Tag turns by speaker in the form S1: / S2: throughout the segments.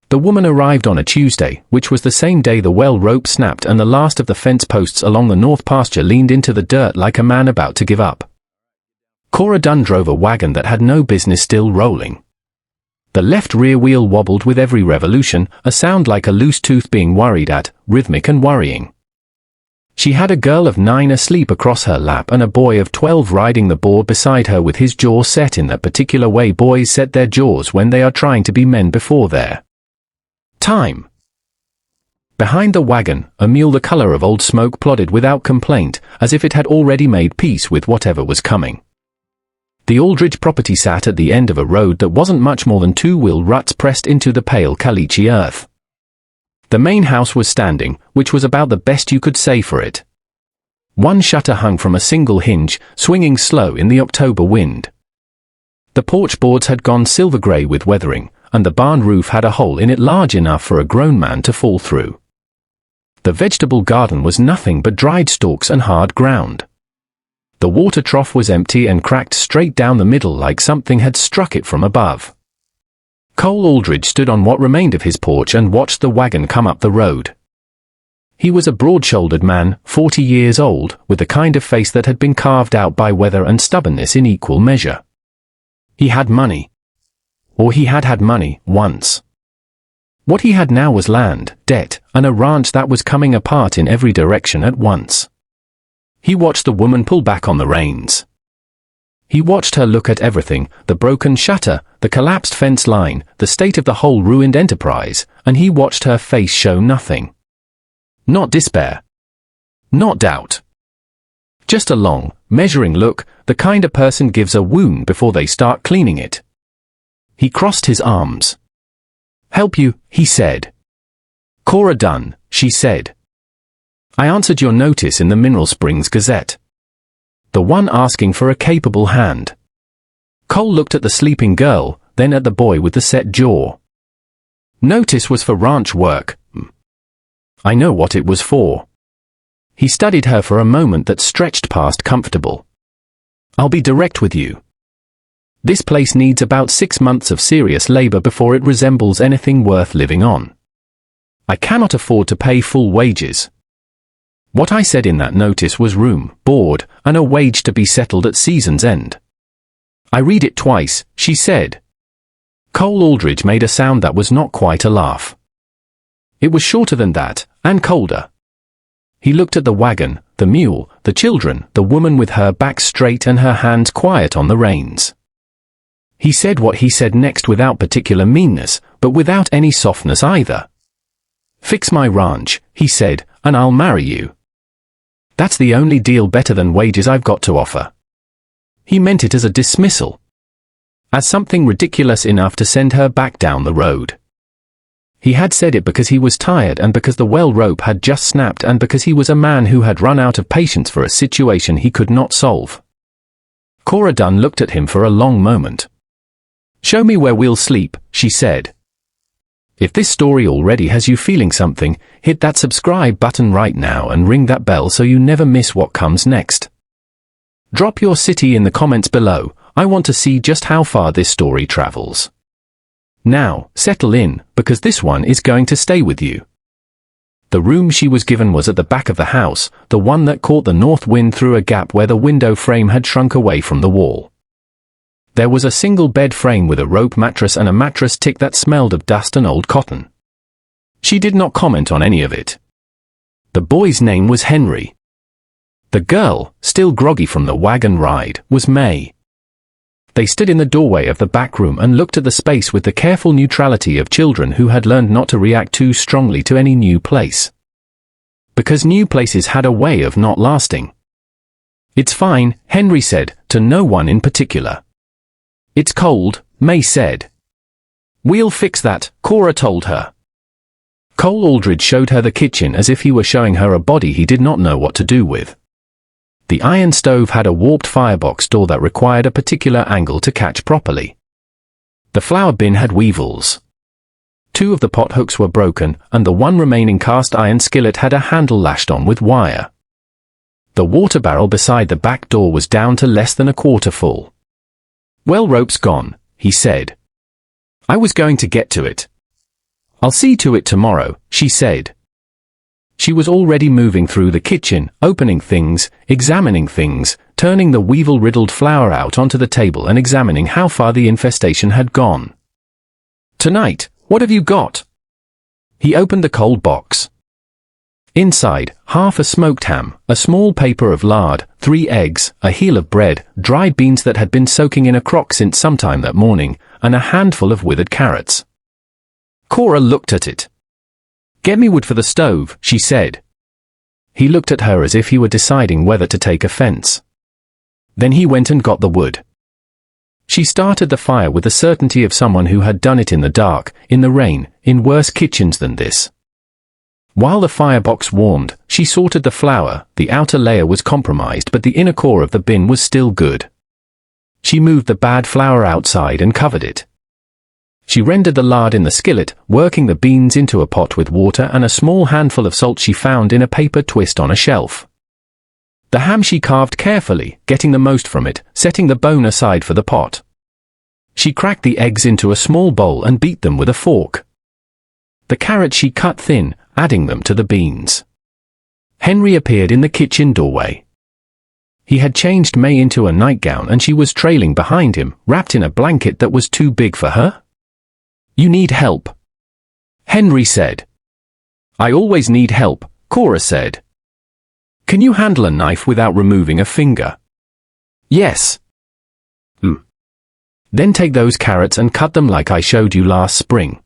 S1: The woman arrived on a Tuesday, which was the same day the well rope snapped and the last of the fence posts along the north pasture leaned into the dirt like a man about to give up. Cora Dunn drove a wagon that had no business still rolling. The left rear wheel wobbled with every revolution, a sound like a loose tooth being worried at, rhythmic and worrying. She had a girl of 9 asleep across her lap and a boy of 12 riding the board beside her with his jaw set in that particular way boys set their jaws when they are trying to be men before their time. Behind the wagon, a mule the color of old smoke plodded without complaint, as if it had already made peace with whatever was coming. The Aldridge property sat at the end of a road that wasn't much more than 2-wheel ruts pressed into the pale caliche earth. The main house was standing, which was about the best you could say for it. One shutter hung from a single hinge, swinging slow in the October wind. The porch boards had gone silver grey with weathering, and the barn roof had a hole in it large enough for a grown man to fall through. The vegetable garden was nothing but dried stalks and hard ground. The water trough was empty and cracked straight down the middle like something had struck it from above. Cole Aldridge stood on what remained of his porch and watched the wagon come up the road. He was a broad-shouldered man, 40 years old, with the kind of face that had been carved out by weather and stubbornness in equal measure. He had money. Or he had had money, once. What he had now was land, debt, and a ranch that was coming apart in every direction at once. He watched the woman pull back on the reins. He watched her look at everything, the broken shutter, the collapsed fence line, the state of the whole ruined enterprise, and he watched her face show nothing. Not despair. Not doubt. Just a long, measuring look, the kind a person gives a wound before they start cleaning it. He crossed his arms. "Help you," he said. "Cora Dunn," she said. "I answered your notice in the Mineral Springs Gazette. The one asking for a capable hand." Cole looked at the sleeping girl, then at the boy with the set jaw. "Notice was for ranch work." "I know what it was for." He studied her for a moment that stretched past comfortable. "I'll be direct with you. This place needs about 6 months of serious labor before it resembles anything worth living on. I cannot afford to pay full wages. What I said in that notice was room, board, and a wage to be settled at season's end." "I read it twice," she said. Cole Aldridge made a sound that was not quite a laugh. It was shorter than that, and colder. He looked at the wagon, the mule, the children, the woman with her back straight and her hands quiet on the reins. He said what he said next without particular meanness, but without any softness either. "Fix my ranch," he said, "and I'll marry you. That's the only deal better than wages I've got to offer." He meant it as a dismissal. As something ridiculous enough to send her back down the road. He had said it because he was tired and because the well rope had just snapped and because he was a man who had run out of patience for a situation he could not solve. Cora Dunn looked at him for a long moment. "Show me where we'll sleep," she said. If this story already has you feeling something, hit that subscribe button right now and ring that bell so you never miss what comes next. Drop your city in the comments below. I want to see just how far this story travels. Now, settle in, because this one is going to stay with you. The room she was given was at the back of the house, the one that caught the north wind through a gap where the window frame had shrunk away from the wall. There was a single bed frame with a rope mattress and a mattress tick that smelled of dust and old cotton. She did not comment on any of it. The boy's name was Henry. The girl, still groggy from the wagon ride, was May. They stood in the doorway of the back room and looked at the space with the careful neutrality of children who had learned not to react too strongly to any new place. Because new places had a way of not lasting. "It's fine," Henry said, to no one in particular. "It's cold," May said. "We'll fix that," Cora told her. Cole Aldridge showed her the kitchen as if he were showing her a body he did not know what to do with. The iron stove had a warped firebox door that required a particular angle to catch properly. The flour bin had weevils. 2 of the pot hooks were broken, and the one remaining cast iron skillet had a handle lashed on with wire. The water barrel beside the back door was down to less than a quarter full. "Well, rope's gone," he said. "I was going to get to it." "I'll see to it tomorrow," she said. She was already moving through the kitchen, opening things, examining things, turning the weevil-riddled flour out onto the table and examining how far the infestation had gone. "Tonight, what have you got?" He opened the cold box. Inside, half a smoked ham, a small paper of lard, 3 eggs, a heel of bread, dried beans that had been soaking in a crock since sometime that morning, and a handful of withered carrots. Cora looked at it. "Get me wood for the stove," she said. He looked at her as if he were deciding whether to take offense. Then he went and got the wood. She started the fire with the certainty of someone who had done it in the dark, in the rain, in worse kitchens than this. While the firebox warmed, she sorted the flour. The outer layer was compromised, but the inner core of the bin was still good. She moved the bad flour outside and covered it. She rendered the lard in the skillet, working the beans into a pot with water and a small handful of salt she found in a paper twist on a shelf. The ham she carved carefully, getting the most from it, setting the bone aside for the pot. She cracked the eggs into a small bowl and beat them with a fork. The carrots she cut thin, adding them to the beans. Henry appeared in the kitchen doorway. He had changed May into a nightgown and she was trailing behind him, wrapped in a blanket that was too big for her. "You need help," Henry said. "I always need help," Cora said. "Can you handle a knife without removing a finger?" "Yes." "Then take those carrots and cut them like I showed you last spring."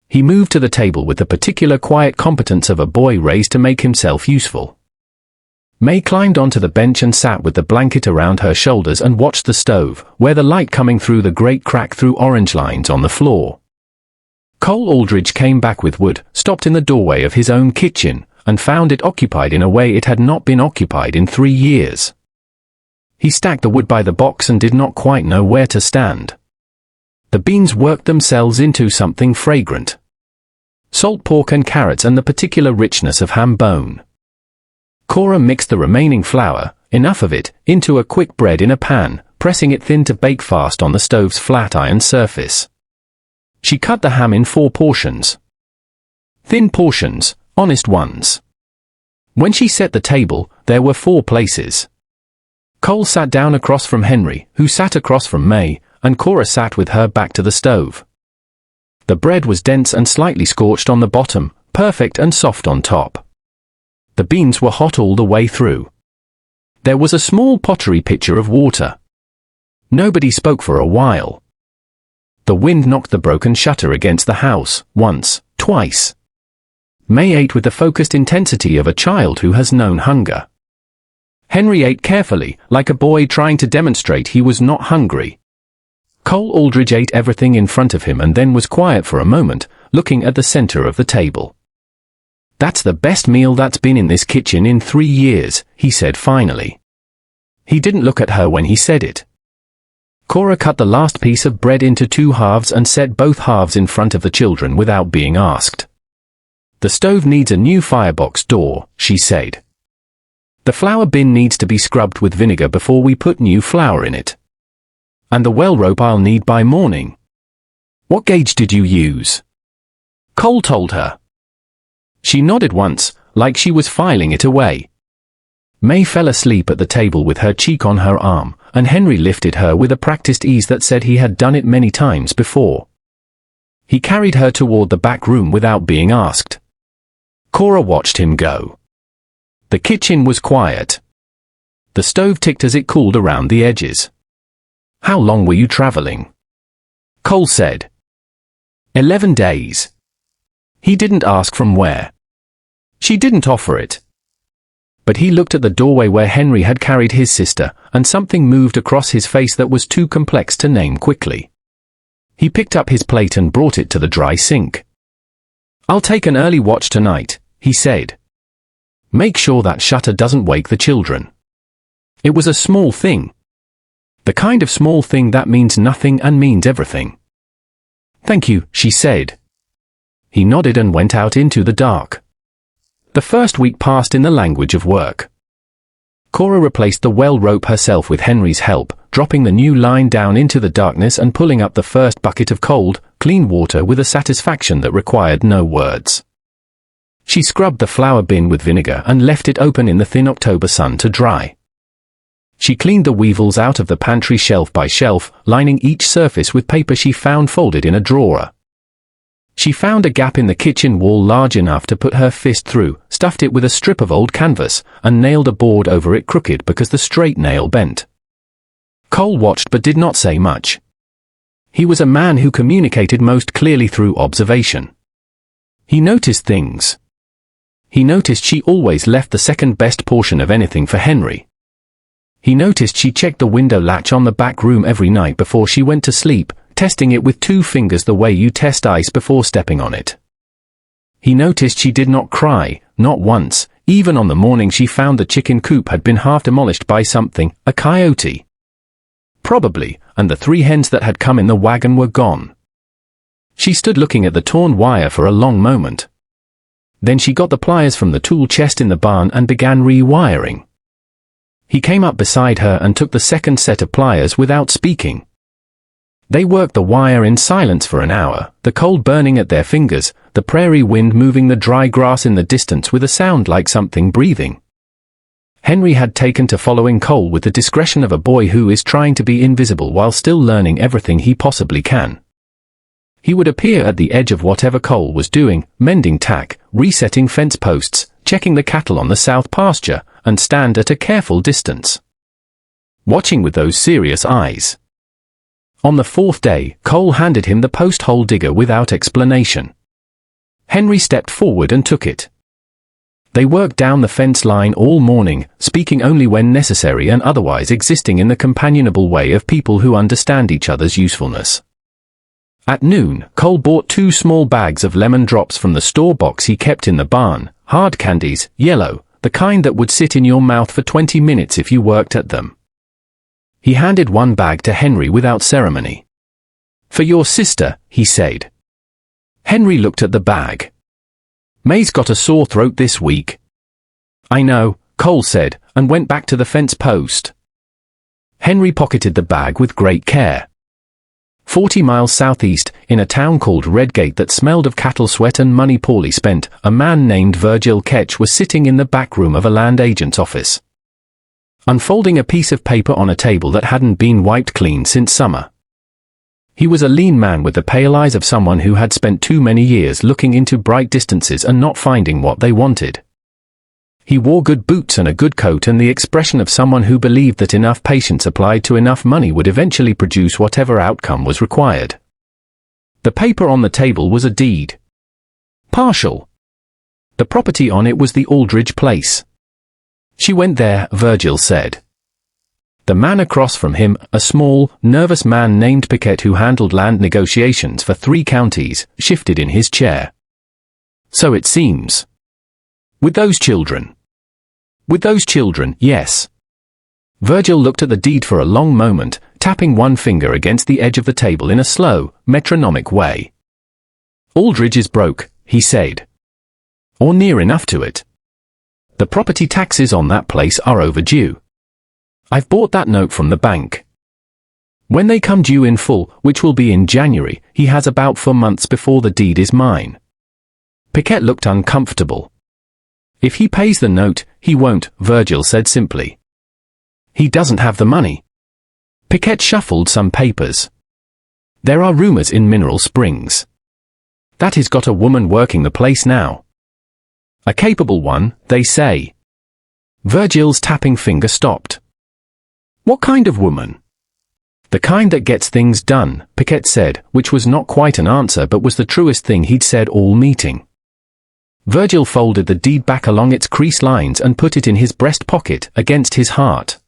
S1: He moved to the table with the particular quiet competence of a boy raised to make himself useful. May climbed onto the bench and sat with the blanket around her shoulders and watched the stove, where the light coming through the grate crack through orange lines on the floor. Cole Aldridge came back with wood, stopped in the doorway of his own kitchen, and found it occupied in a way it had not been occupied in 3 years. He stacked the wood by the box and did not quite know where to stand. The beans worked themselves into something fragrant. Salt pork and carrots and the particular richness of ham bone. Cora mixed the remaining flour, enough of it, into a quick bread in a pan, pressing it thin to bake fast on the stove's flat iron surface. She cut the ham in 4 portions. Thin portions, honest ones. When she set the table, there were 4 places. Cole sat down across from Henry, who sat across from May, and Cora sat with her back to the stove. The bread was dense and slightly scorched on the bottom, perfect and soft on top. The beans were hot all the way through. There was a small pottery pitcher of water. Nobody spoke for a while. The wind knocked the broken shutter against the house, once, twice. May ate with the focused intensity of a child who has known hunger. Henry ate carefully, like a boy trying to demonstrate he was not hungry. Cole Aldridge ate everything in front of him and then was quiet for a moment, looking at the center of the table. "That's the best meal that's been in this kitchen in 3 years, he said finally. He didn't look at her when he said it. Cora cut the last piece of bread into 2 halves and set both halves in front of the children without being asked. "The stove needs a new firebox door," she said. "The flour bin needs to be scrubbed with vinegar before we put new flour in it. And the well rope I'll need by morning." "What gauge did you use?" Cole told her. She nodded once, like she was filing it away. May fell asleep at the table with her cheek on her arm, and Henry lifted her with a practiced ease that said he had done it many times before. He carried her toward the back room without being asked. Cora watched him go. The kitchen was quiet. The stove ticked as it cooled around the edges. "How long were you traveling?" Cole said. 11 days. He didn't ask from where. She didn't offer it. But he looked at the doorway where Henry had carried his sister, and something moved across his face that was too complex to name quickly. He picked up his plate and brought it to the dry sink. "I'll take an early watch tonight," he said. "Make sure that shutter doesn't wake the children." It was a small thing. The kind of small thing that means nothing and means everything. "Thank you," she said. He nodded and went out into the dark. The first week passed in the language of work. Cora replaced the well rope herself with Henry's help, dropping the new line down into the darkness and pulling up the first bucket of cold, clean water with a satisfaction that required no words. She scrubbed the flour bin with vinegar and left it open in the thin October sun to dry. She cleaned the weevils out of the pantry shelf by shelf, lining each surface with paper she found folded in a drawer. She found a gap in the kitchen wall large enough to put her fist through, stuffed it with a strip of old canvas, and nailed a board over it crooked because the straight nail bent. Cole watched but did not say much. He was a man who communicated most clearly through observation. He noticed things. He noticed she always left the second best portion of anything for Henry. He noticed she checked the window latch on the back room every night before she went to sleep, testing it with 2 fingers the way you test ice before stepping on it. He noticed she did not cry, not once, even on the morning she found the chicken coop had been half demolished by something, a coyote. Probably, and the 3 hens that had come in the wagon were gone. She stood looking at the torn wire for a long moment. Then she got the pliers from the tool chest in the barn and began rewiring. He came up beside her and took the second set of pliers without speaking. They worked the wire in silence for an hour, the cold burning at their fingers, the prairie wind moving the dry grass in the distance with a sound like something breathing. Henry had taken to following Cole with the discretion of a boy who is trying to be invisible while still learning everything he possibly can. He would appear at the edge of whatever Cole was doing, mending tack, resetting fence posts, checking the cattle on the south pasture, and stand at a careful distance, watching with those serious eyes. On the 4th day, Cole handed him the post hole digger without explanation. Henry stepped forward and took it. They worked down the fence line all morning, speaking only when necessary and otherwise existing in the companionable way of people who understand each other's usefulness. At noon, Cole bought 2 small bags of lemon drops from the store box he kept in the barn, hard candies, yellow, the kind that would sit in your mouth for 20 minutes if you worked at them. He handed 1 bag to Henry without ceremony. "For your sister," he said. Henry looked at the bag. "May's got a sore throat this week." "I know," Cole said, and went back to the fence post. Henry pocketed the bag with great care. 40 miles southeast, in a town called Redgate that smelled of cattle sweat and money poorly spent, a man named Virgil Ketch was sitting in the back room of a land agent's office, unfolding a piece of paper on a table that hadn't been wiped clean since summer. He was a lean man with the pale eyes of someone who had spent too many years looking into bright distances and not finding what they wanted. He wore good boots and a good coat and the expression of someone who believed that enough patience applied to enough money would eventually produce whatever outcome was required. The paper on the table was a deed. Partial. The property on it was the Aldridge place. She went there, Virgil said. The man across from him, a small, nervous man named Piquet who handled land negotiations for 3 counties, shifted in his chair. "So it seems. With those children." "With those children, yes." Virgil looked at the deed for a long moment, tapping 1 finger against the edge of the table in a slow, metronomic way. "Aldridge is broke," he said. "Or near enough to it. The property taxes on that place are overdue. I've bought that note from the bank. When they come due in full, which will be in January, he has about 4 months before the deed is mine." Piquet looked uncomfortable. "If he pays the note, he won't," Virgil said simply. "He doesn't have the money." Piquet shuffled some papers. "There are rumors in Mineral Springs that he's got a woman working the place now. A capable one, they say." Virgil's tapping finger stopped. "What kind of woman?" "The kind that gets things done," Piquet said, which was not quite an answer but was the truest thing he'd said all meeting. Virgil folded the deed back along its creased lines and put it in his breast pocket, against his heart.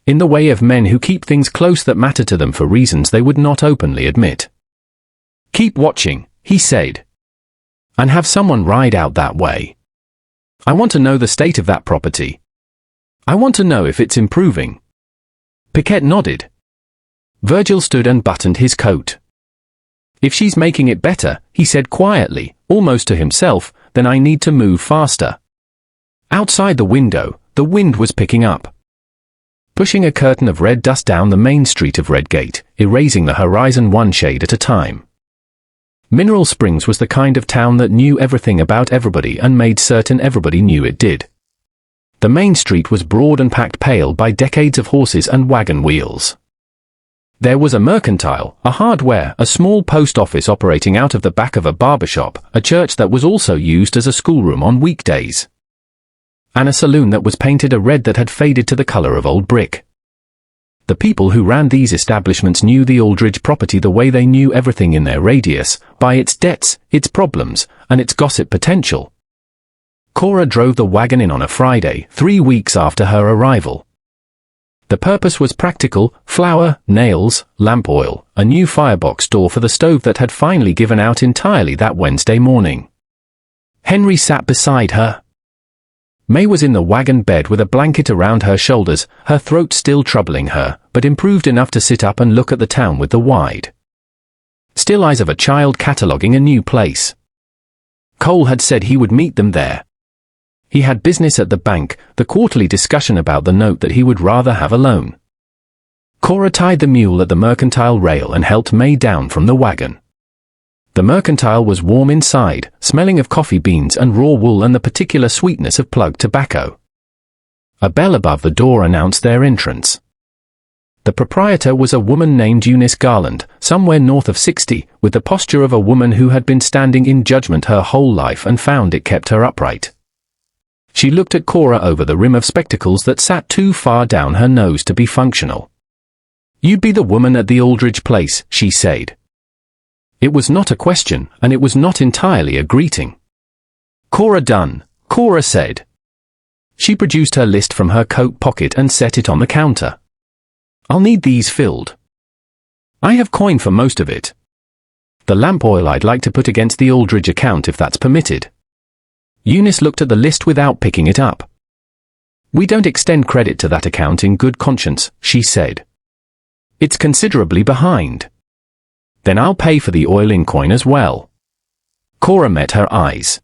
S1: In the way of men who keep things close that matter to them for reasons they would not openly admit. "Keep watching," he said. "And have someone ride out that way. I want to know the state of that property. I want to know if it's improving." Piquet nodded. Virgil stood and buttoned his coat. "If she's making it better," he said quietly, almost to himself, "then I need to move faster." Outside the window, the wind was picking up, pushing a curtain of red dust down the main street of Redgate, erasing the horizon 1 shade at a time. Mineral Springs was the kind of town that knew everything about everybody and made certain everybody knew it did. The main street was broad and packed pale by decades of horses and wagon wheels. There was a mercantile, a hardware, a small post office operating out of the back of a barber shop, a church that was also used as a schoolroom on weekdays, and a saloon that was painted a red that had faded to the color of old brick. The people who ran these establishments knew the Aldridge property the way they knew everything in their radius, by its debts, its problems, and its gossip potential. Cora drove the wagon in on a Friday, 3 weeks after her arrival. The purpose was practical: flour, nails, lamp oil, a new firebox door for the stove that had finally given out entirely that Wednesday morning. Henry sat beside her. May was in the wagon bed with a blanket around her shoulders, her throat still troubling her, but improved enough to sit up and look at the town with the wide, still eyes of a child cataloguing a new place. Cole had said he would meet them there. He had business at the bank, the quarterly discussion about the note that he would rather have alone. Cora tied the mule at the mercantile rail and helped May down from the wagon. The mercantile was warm inside, smelling of coffee beans and raw wool and the particular sweetness of plug tobacco. A bell above the door announced their entrance. The proprietor was a woman named Eunice Garland, somewhere north of 60, with the posture of a woman who had been standing in judgment her whole life and found it kept her upright. She looked at Cora over the rim of spectacles that sat too far down her nose to be functional. "You'd be the woman at the Aldridge place," she said. It was not a question, and it was not entirely a greeting. "Cora Dunn," Cora said. She produced her list from her coat pocket and set it on the counter. "I'll need these filled. I have coin for most of it. The lamp oil I'd like to put against the Aldridge account if that's permitted." Eunice looked at the list without picking it up. "We don't extend credit to that account in good conscience," she said. "It's considerably behind." "Then I'll pay for the oil in coin as well." Cora met her eyes.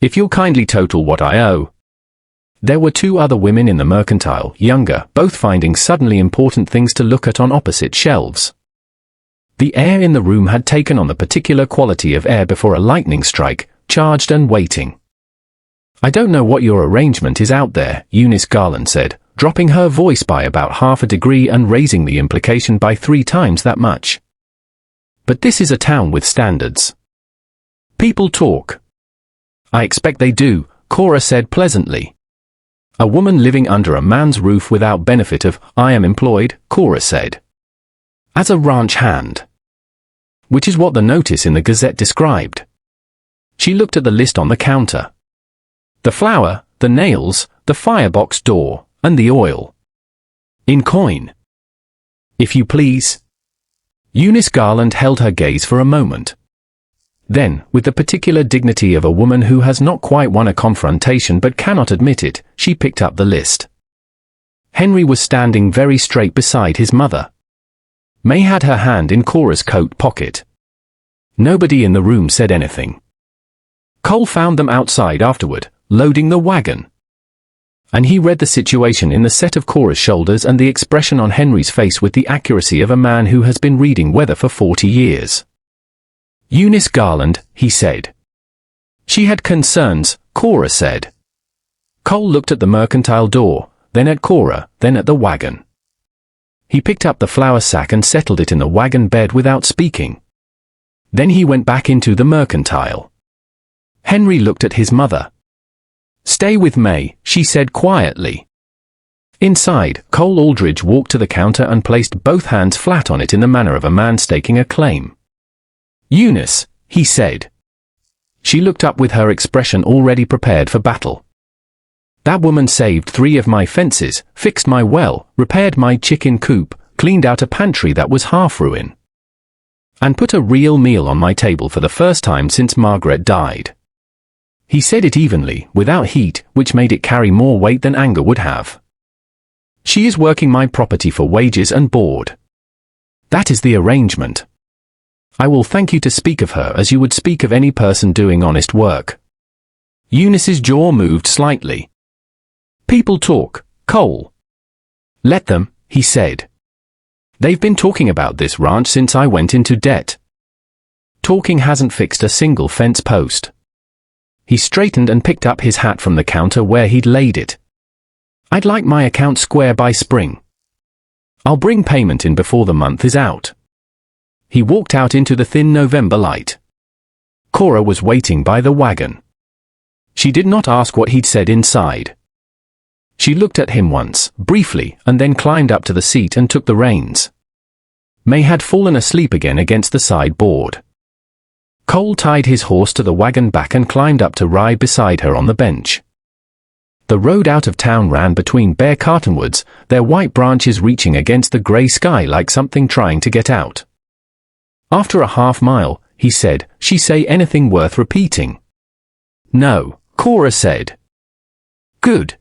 S1: "If you'll kindly total what I owe." There were 2 other women in the mercantile, younger, both finding suddenly important things to look at on opposite shelves. The air in the room had taken on the particular quality of air before a lightning strike, charged and waiting. "I don't know what your arrangement is out there," Eunice Garland said, dropping her voice by about half a degree and raising the implication by 3 times that much. "But this is a town with standards. People talk." "I expect they do," Cora said pleasantly. "A woman living under a man's roof without benefit of, I am employed," Cora said, "as a ranch hand." Which is what the notice in the Gazette described. She looked at the list on the counter. The flour, the nails, the firebox door, and the oil. In coin. "If you please." Eunice Garland held her gaze for a moment. Then, with the particular dignity of a woman who has not quite won a confrontation but cannot admit it, she picked up the list. Henry was standing very straight beside his mother. May had her hand in Cora's coat pocket. Nobody in the room said anything. Cole found them outside afterward, loading the wagon. And he read the situation in the set of Cora's shoulders and the expression on Henry's face with the accuracy of a man who has been reading weather for 40 years. "Eunice Garland," he said. "She had concerns," Cora said. Cole looked at the mercantile door, then at Cora, then at the wagon. He picked up the flour sack and settled it in the wagon bed without speaking. Then he went back into the mercantile. Henry looked at his mother. "Stay with May," she said quietly. Inside, Cole Aldridge walked to the counter and placed both hands flat on it in the manner of a man staking a claim. "Eunice," he said. She looked up with her expression already prepared for battle. "That woman saved 3 of my fences, fixed my well, repaired my chicken coop, cleaned out a pantry that was half ruin, and put a real meal on my table for the first time since Margaret died." He said it evenly, without heat, which made it carry more weight than anger would have. "She is working my property for wages and board. That is the arrangement. I will thank you to speak of her as you would speak of any person doing honest work." Eunice's jaw moved slightly. "People talk, Cole." "Let them," he said. "They've been talking about this ranch since I went into debt." Talking hasn't fixed a single fence post. He straightened and picked up his hat from the counter where he'd laid it. I'd like my account square by spring. I'll bring payment in before the month is out. He walked out into the thin November light. Cora was waiting by the wagon. She did not ask what he'd said inside. She looked at him once, briefly, and then climbed up to the seat and took the reins. May had fallen asleep again against the sideboard. Cole tied his horse to the wagon back and climbed up to ride beside her on the bench. The road out of town ran between bare cottonwoods, their white branches reaching against the grey sky like something trying to get out. After a half-mile, he said, "She say anything worth repeating?" "No," Cora said. "Good."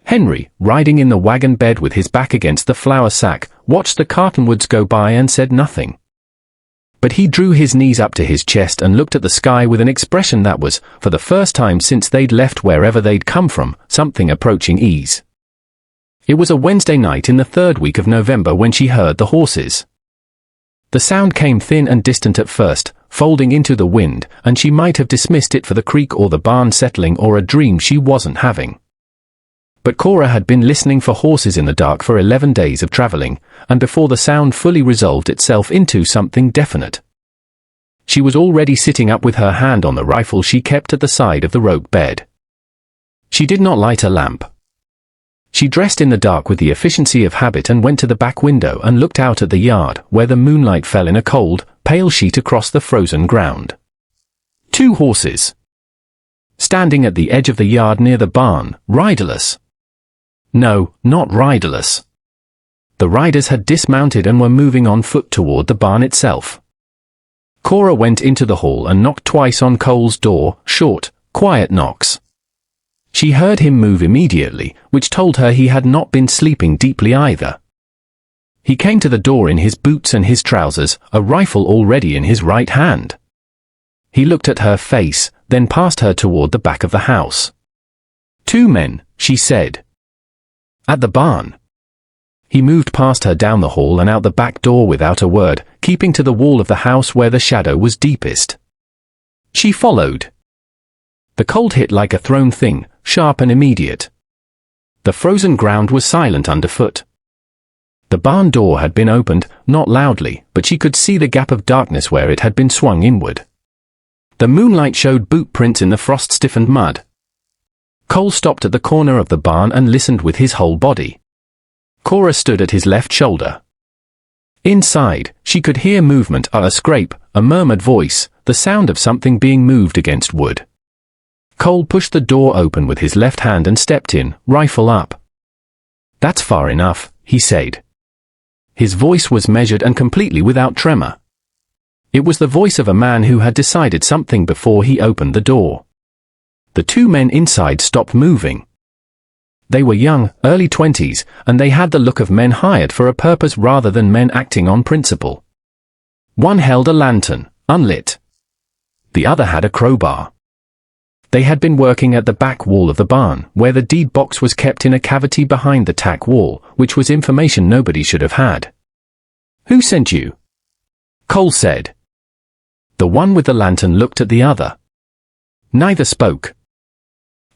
S1: Henry, riding in the wagon bed with his back against the flour sack, watched the cottonwoods go by and said nothing. But he drew his knees up to his chest and looked at the sky with an expression that was, for the first time since they'd left wherever they'd come from, something approaching ease. It was a Wednesday night in the third week of November when she heard the horses. The sound came thin and distant at first, folding into the wind, and she might have dismissed it for the creek or the barn settling or a dream she wasn't having. But Cora had been listening for horses in the dark for 11 days of traveling, and before the sound fully resolved itself into something definite. She was already sitting up with her hand on the rifle she kept at the side of the rope bed. She did not light a lamp. She dressed in the dark with the efficiency of habit and went to the back window and looked out at the yard, where the moonlight fell in a cold, pale sheet across the frozen ground. 2 horses. Standing at the edge of the yard near the barn, riderless. No, not riderless. The riders had dismounted and were moving on foot toward the barn itself. Cora went into the hall and knocked twice on Cole's door, short, quiet knocks. She heard him move immediately, which told her he had not been sleeping deeply either. He came to the door in his boots and his trousers, a rifle already in his right hand. He looked at her face, then passed her toward the back of the house. 2 men, she said. At the barn. He moved past her down the hall and out the back door without a word, keeping to the wall of the house where the shadow was deepest. She followed. The cold hit like a thrown thing, sharp and immediate. The frozen ground was silent underfoot. The barn door had been opened, not loudly, but she could see the gap of darkness where it had been swung inward. The moonlight showed boot prints in the frost-stiffened mud. Cole stopped at the corner of the barn and listened with his whole body. Cora stood at his left shoulder. Inside, she could hear movement, a scrape, a murmured voice, the sound of something being moved against wood. Cole pushed the door open with his left hand and stepped in, rifle up. "That's far enough," he said. His voice was measured and completely without tremor. It was the voice of a man who had decided something before he opened the door. The 2 men inside stopped moving. They were young, early 20s, and they had the look of men hired for a purpose rather than men acting on principle. One held a lantern, unlit. The other had a crowbar. They had been working at the back wall of the barn, where the deed box was kept in a cavity behind the tack wall, which was information nobody should have had. "Who sent you?" Cole said. The one with the lantern looked at the other. Neither spoke.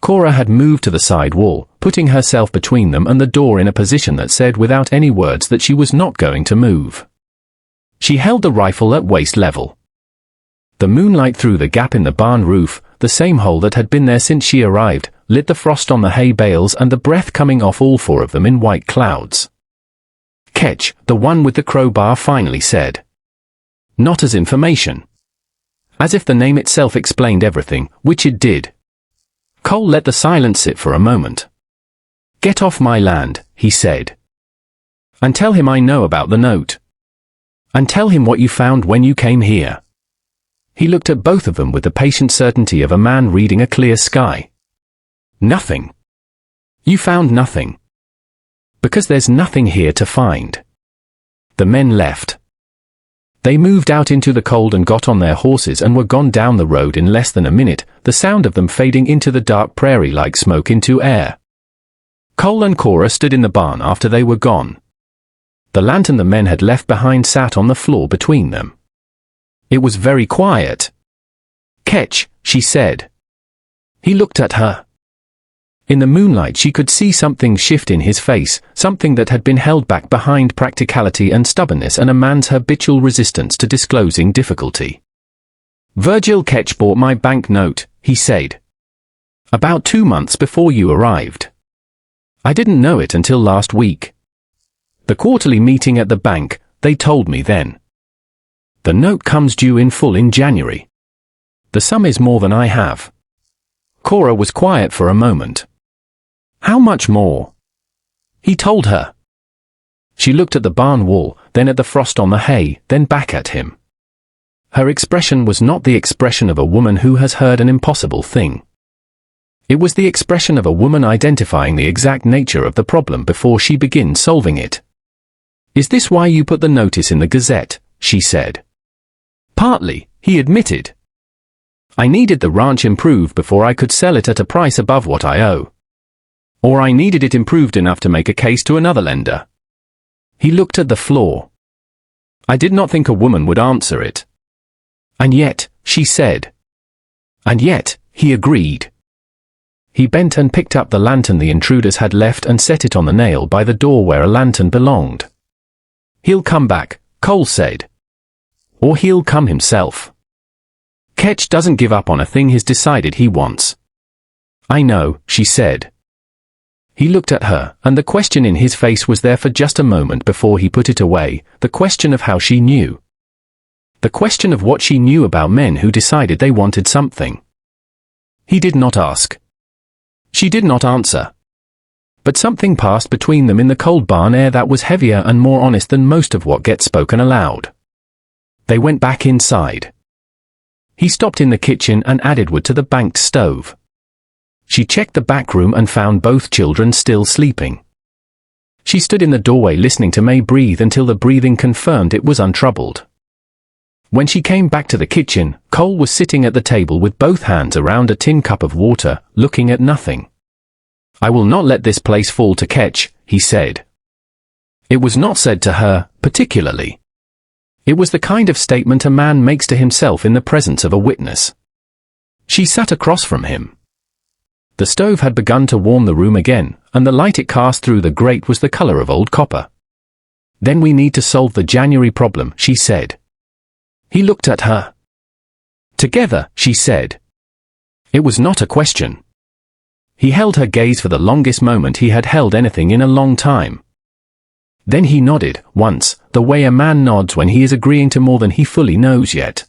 S1: Cora had moved to the side wall, putting herself between them and the door in a position that said without any words that she was not going to move. She held the rifle at waist level. The moonlight through the gap in the barn roof, the same hole that had been there since she arrived, lit the frost on the hay bales and the breath coming off all 4 of them in white clouds. "Ketch," the one with the crowbar finally said. Not as information. As if the name itself explained everything, which it did. Cole let the silence sit for a moment. "Get off my land," he said. "And tell him I know about the note. And tell him what you found when you came here." He looked at both of them with the patient certainty of a man reading a clear sky. "Nothing. You found nothing. Because there's nothing here to find." The men left. They moved out into the cold and got on their horses and were gone down the road in less than a minute, the sound of them fading into the dark prairie like smoke into air. Cole and Cora stood in the barn after they were gone. The lantern the men had left behind sat on the floor between them. It was very quiet. "Ketch," she said. He looked at her. In the moonlight she could see something shift in his face, something that had been held back behind practicality and stubbornness and a man's habitual resistance to disclosing difficulty. "Virgil Ketch bought my bank note," he said. "About 2 months before you arrived. I didn't know it until last week. The quarterly meeting at the bank, they told me then. The note comes due in full in January. The sum is more than I have." Cora was quiet for a moment. "How much more?" he told her. She looked at the barn wall, then at the frost on the hay, then back at him. Her expression was not the expression of a woman who has heard an impossible thing. It was the expression of a woman identifying the exact nature of the problem before she begins solving it. "Is this why you put the notice in the Gazette?" she said. "Partly," he admitted. "I needed the ranch improved before I could sell it at a price above what I owe. Or I needed it improved enough to make a case to another lender." He looked at the floor. "I did not think a woman would answer it." "And yet," she said. "And yet," he agreed. He bent and picked up the lantern the intruders had left and set it on the nail by the door where a lantern belonged. "He'll come back," Cole said. "Or he'll come himself. Ketch doesn't give up on a thing he's decided he wants." "I know," she said. He looked at her, and the question in his face was there for just a moment before he put it away, the question of how she knew. The question of what she knew about men who decided they wanted something. He did not ask. She did not answer. But something passed between them in the cold barn air that was heavier and more honest than most of what gets spoken aloud. They went back inside. He stopped in the kitchen and added wood to the banked stove. She checked the back room and found both children still sleeping. She stood in the doorway listening to May breathe until the breathing confirmed it was untroubled. When she came back to the kitchen, Cole was sitting at the table with both hands around a tin cup of water, looking at nothing. "I will not let this place fall to Ketch," he said. It was not said to her, particularly. It was the kind of statement a man makes to himself in the presence of a witness. She sat across from him. The stove had begun to warm the room again, and the light it cast through the grate was the color of old copper. "Then we need to solve the January problem," she said. He looked at her. "Together," she said. It was not a question. He held her gaze for the longest moment he had held anything in a long time. Then he nodded, once, the way a man nods when he is agreeing to more than he fully knows yet.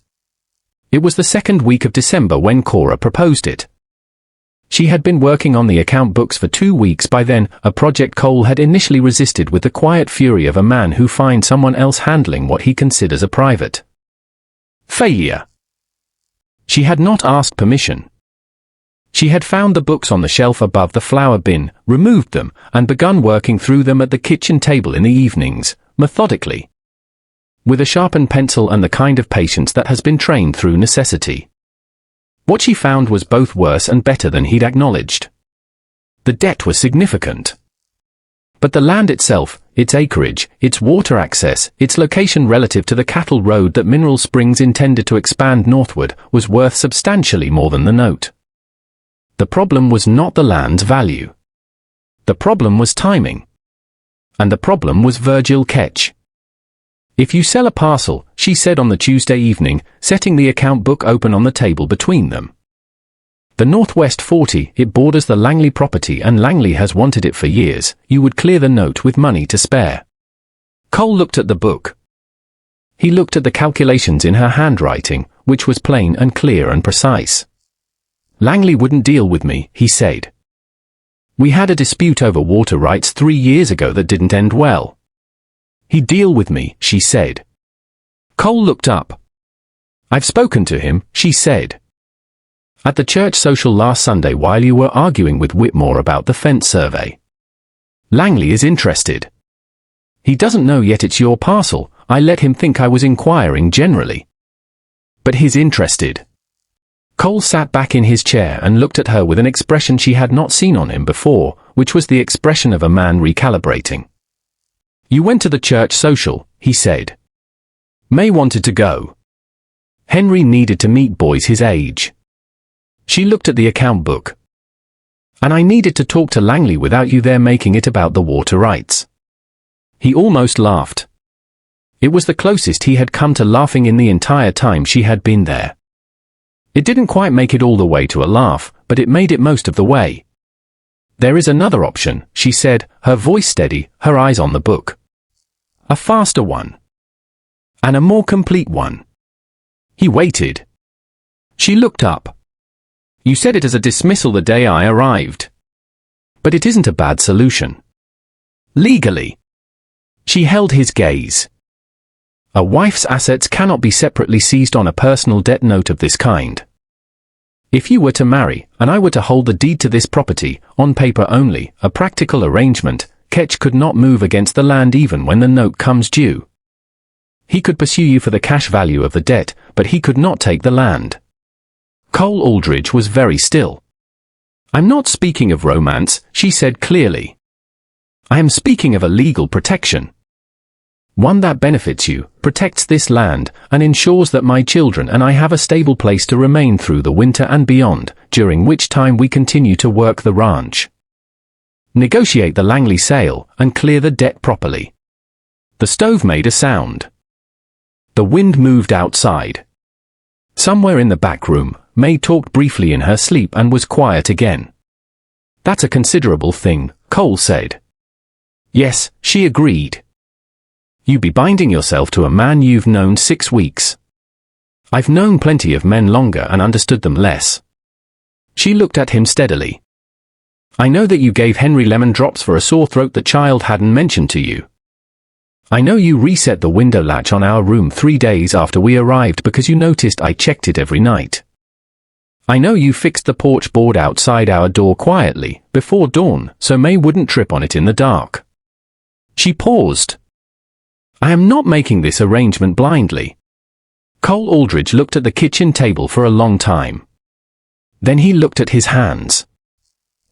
S1: It was the second week of December when Cora proposed it. She had been working on the account books for 2 weeks by then, a project Cole had initially resisted with the quiet fury of a man who finds someone else handling what he considers a private failure. She had not asked permission. She had found the books on the shelf above the flour bin, removed them, and begun working through them at the kitchen table in the evenings, methodically. With a sharpened pencil and the kind of patience that has been trained through necessity. What she found was both worse and better than he'd acknowledged. The debt was significant. But the land itself, its acreage, its water access, its location relative to the cattle road that Mineral Springs intended to expand northward, was worth substantially more than the note. The problem was not the land's value. The problem was timing. And the problem was Virgil Ketch. "If you sell a parcel," she said on the Tuesday evening, setting the account book open on the table between them. "The Northwest 40, it borders the Langley property and Langley has wanted it for years, you would clear the note with money to spare." Cole looked at the book. He looked at the calculations in her handwriting, which was plain and clear and precise. "Langley wouldn't deal with me," he said. "We had a dispute over water rights 3 years ago that didn't end well." "He'd deal with me," she said. Cole looked up. "I've spoken to him," she said. "At the church social last Sunday while you were arguing with Whitmore about the fence survey. Langley is interested. He doesn't know yet it's your parcel, I let him think I was inquiring generally. But he's interested." Cole sat back in his chair and looked at her with an expression she had not seen on him before, which was the expression of a man recalibrating. "You went to the church social," he said. "May wanted to go." Henry needed to meet boys his age. She looked at the account book. And I needed to talk to Langley without you there making it about the water rights. He almost laughed. It was the closest he had come to laughing in the entire time she had been there. It didn't quite make it all the way to a laugh, but it made it most of the way. There is another option, she said, her voice steady, her eyes on the book. A faster one. And a more complete one. He waited. She looked up. You said it as a dismissal the day I arrived. But it isn't a bad solution. Legally. She held his gaze. A wife's assets cannot be separately seized on a personal debt note of this kind. If you were to marry, and I were to hold the deed to this property, on paper only, a practical arrangement, Ketch could not move against the land even when the note comes due. He could pursue you for the cash value of the debt, but he could not take the land. Cole Aldridge was very still. I'm not speaking of romance, she said clearly. I am speaking of a legal protection. One that benefits you, protects this land, and ensures that my children and I have a stable place to remain through the winter and beyond, during which time we continue to work the ranch. Negotiate the Langley sale, and clear the debt properly. The stove made a sound. The wind moved outside. Somewhere in the back room, May talked briefly in her sleep and was quiet again. That's a considerable thing, Cole said. Yes, she agreed. You be binding yourself to a man you've known 6 weeks. I've known plenty of men longer and understood them less. She looked at him steadily. I know that you gave Henry lemon drops for a sore throat the child hadn't mentioned to you. I know you reset the window latch on our room 3 days after we arrived because you noticed I checked it every night. I know you fixed the porch board outside our door quietly, before dawn, so May wouldn't trip on it in the dark. She paused. I am not making this arrangement blindly. Cole Aldridge looked at the kitchen table for a long time. Then he looked at his hands.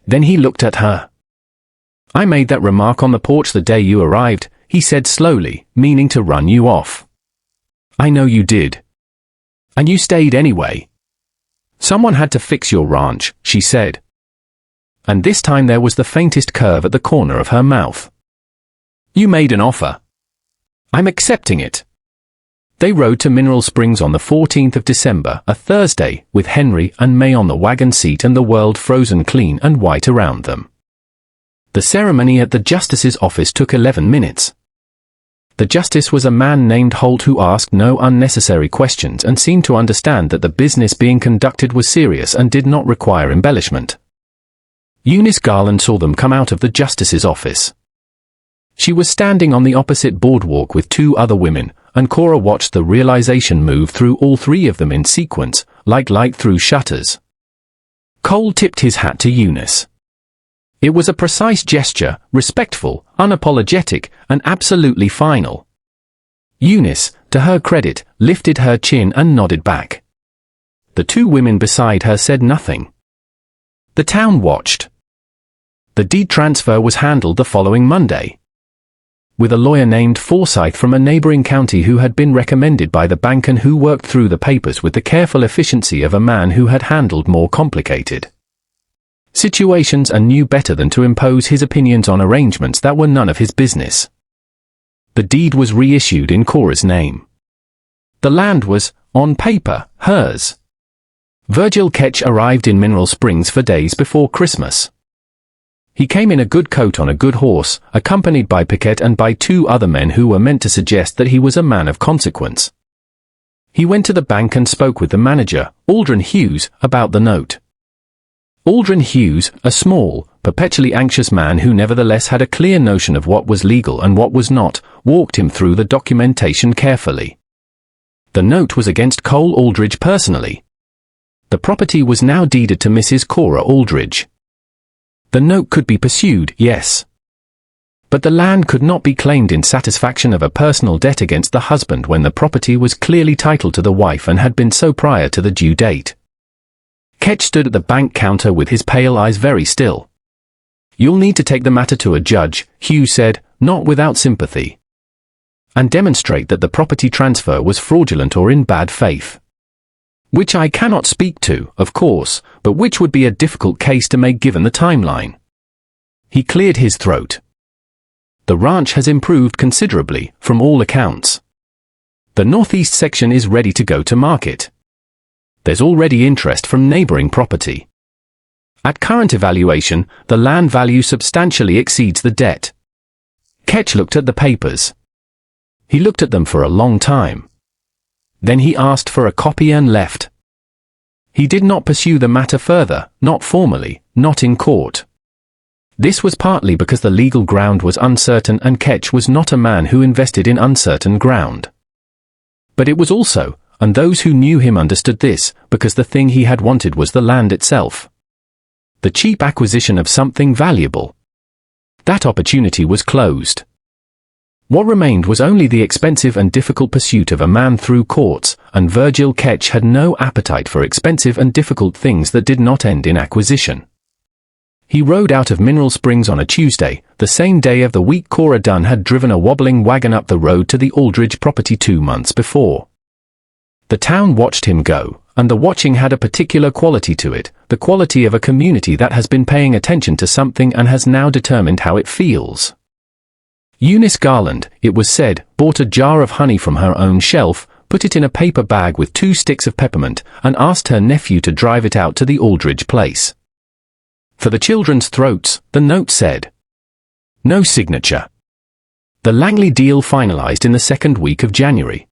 S1: Then he looked at her. I made that remark on the porch the day you arrived, he said slowly, meaning to run you off. I know you did. And you stayed anyway. Someone had to fix your ranch, she said. And this time there was the faintest curve at the corner of her mouth. You made an offer. I'm accepting it. They rode to Mineral Springs on the 14th of December, a Thursday, with Henry and May on the wagon seat and the world frozen clean and white around them. The ceremony at the justice's office took 11 minutes. The justice was a man named Holt who asked no unnecessary questions and seemed to understand that the business being conducted was serious and did not require embellishment. Eunice Garland saw them come out of the justice's office. She was standing on the opposite boardwalk with 2 other women, and Cora watched the realization move through all 3 of them in sequence, like light through shutters. Cole tipped his hat to Eunice. It was a precise gesture, respectful, unapologetic, and absolutely final. Eunice, to her credit, lifted her chin and nodded back. The 2 women beside her said nothing. The town watched. The deed transfer was handled the following Monday, with a lawyer named Forsyth from a neighboring county who had been recommended by the bank and who worked through the papers with the careful efficiency of a man who had handled more complicated situations and knew better than to impose his opinions on arrangements that were none of his business. The deed was reissued in Cora's name. The land was, on paper, hers. Virgil Ketch arrived in Mineral Springs 4 days before Christmas. He came in a good coat on a good horse, accompanied by Piquette and by 2 other men who were meant to suggest that he was a man of consequence. He went to the bank and spoke with the manager, Aldrin Hughes, about the note. Aldrin Hughes, a small, perpetually anxious man who nevertheless had a clear notion of what was legal and what was not, walked him through the documentation carefully. The note was against Cole Aldridge personally. The property was now deeded to Mrs. Cora Aldridge. The note could be pursued, yes. But the land could not be claimed in satisfaction of a personal debt against the husband when the property was clearly titled to the wife and had been so prior to the due date. Ketch stood at the bank counter with his pale eyes very still. You'll need to take the matter to a judge, Hugh said, not without sympathy, and demonstrate that the property transfer was fraudulent or in bad faith. which I cannot speak to, of course, but which would be a difficult case to make given the timeline. He cleared his throat. The ranch has improved considerably, from all accounts. The northeast section is ready to go to market. There's already interest from neighboring property. At current evaluation, the land value substantially exceeds the debt. Ketch looked at the papers. He looked at them for a long time. Then he asked for a copy and left. He did not pursue the matter further, not formally, not in court. This was partly because the legal ground was uncertain and Ketch was not a man who invested in uncertain ground. But it was also, and those who knew him understood this, because the thing he had wanted was the land itself. The cheap acquisition of something valuable. That opportunity was closed. What remained was only the expensive and difficult pursuit of a man through courts, and Virgil Ketch had no appetite for expensive and difficult things that did not end in acquisition. He rode out of Mineral Springs on a Tuesday, the same day of the week Cora Dunn had driven a wobbling wagon up the road to the Aldridge property 2 months before. The town watched him go, and the watching had a particular quality to it, the quality of a community that has been paying attention to something and has now determined how it feels. Eunice Garland, it was said, bought a jar of honey from her own shelf, put it in a paper bag with 2 sticks of peppermint, and asked her nephew to drive it out to the Aldridge place. For the children's throats, the note said. No signature. The Langley deal finalized in the 2nd week of January.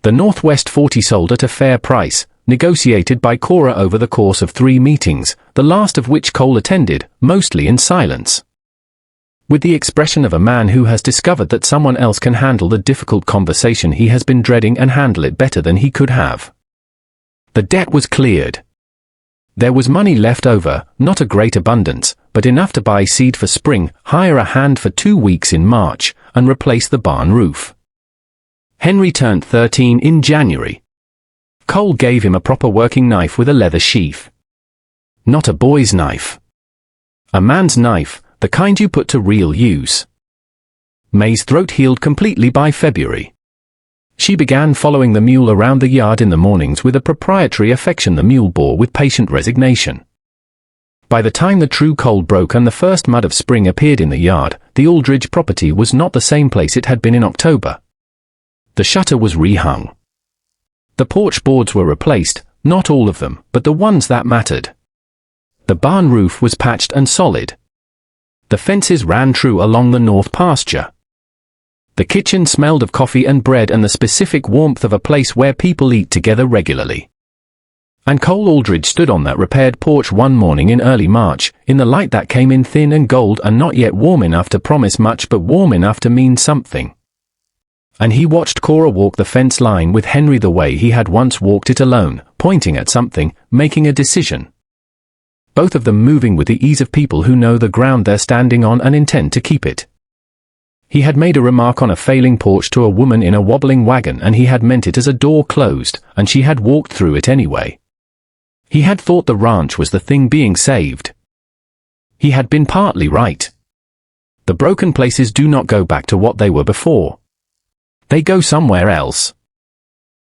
S1: The Northwest 40 sold at a fair price, negotiated by Cora over the course of 3 meetings, the last of which Cole attended, mostly in silence. With the expression of a man who has discovered that someone else can handle the difficult conversation he has been dreading and handle it better than he could have. The debt was cleared. There was money left over, not a great abundance, but enough to buy seed for spring, hire a hand for 2 weeks in March, and replace the barn roof. Henry turned 13 in January. Cole gave him a proper working knife with a leather sheath. Not a boy's knife. A man's knife, the kind you put to real use. May's throat healed completely by February. She began following the mule around the yard in the mornings with a proprietary affection the mule bore with patient resignation. By the time the true cold broke and the first mud of spring appeared in the yard, the Aldridge property was not the same place it had been in October. The shutter was rehung. The porch boards were replaced, not all of them, but the ones that mattered. The barn roof was patched and solid. The fences ran true along the north pasture. The kitchen smelled of coffee and bread and the specific warmth of a place where people eat together regularly. And Cole Aldridge stood on that repaired porch one morning in early March, in the light that came in thin and gold and not yet warm enough to promise much but warm enough to mean something. And he watched Cora walk the fence line with Henry the way he had once walked it alone, pointing at something, making a decision. Both of them moving with the ease of people who know the ground they're standing on and intend to keep it. He had made a remark on a failing porch to a woman in a wobbling wagon and he had meant it as a door closed, and she had walked through it anyway. He had thought the ranch was the thing being saved. He had been partly right. The broken places do not go back to what they were before. They go somewhere else.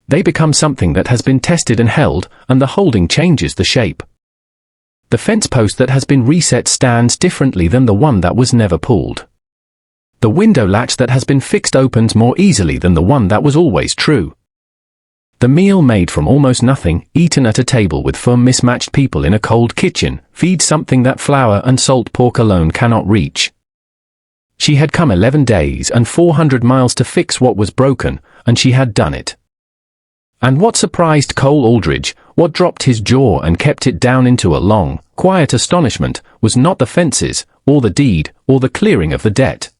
S1: They become something that has been tested and held, and the holding changes the shape. The fence post that has been reset stands differently than the one that was never pulled. The window latch that has been fixed opens more easily than the one that was always true. The meal made from almost nothing, eaten at a table with 4 mismatched people in a cold kitchen, feeds something that flour and salt pork alone cannot reach. She had come 11 days and 400 miles to fix what was broken, and she had done it. And what surprised Cole Aldridge, what dropped his jaw and kept it down into a long, quiet astonishment, was not the fences, or the deed, or the clearing of the debt.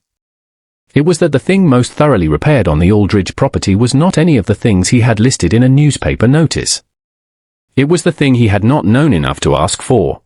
S1: It was that the thing most thoroughly repaired on the Aldridge property was not any of the things he had listed in a newspaper notice. It was the thing he had not known enough to ask for.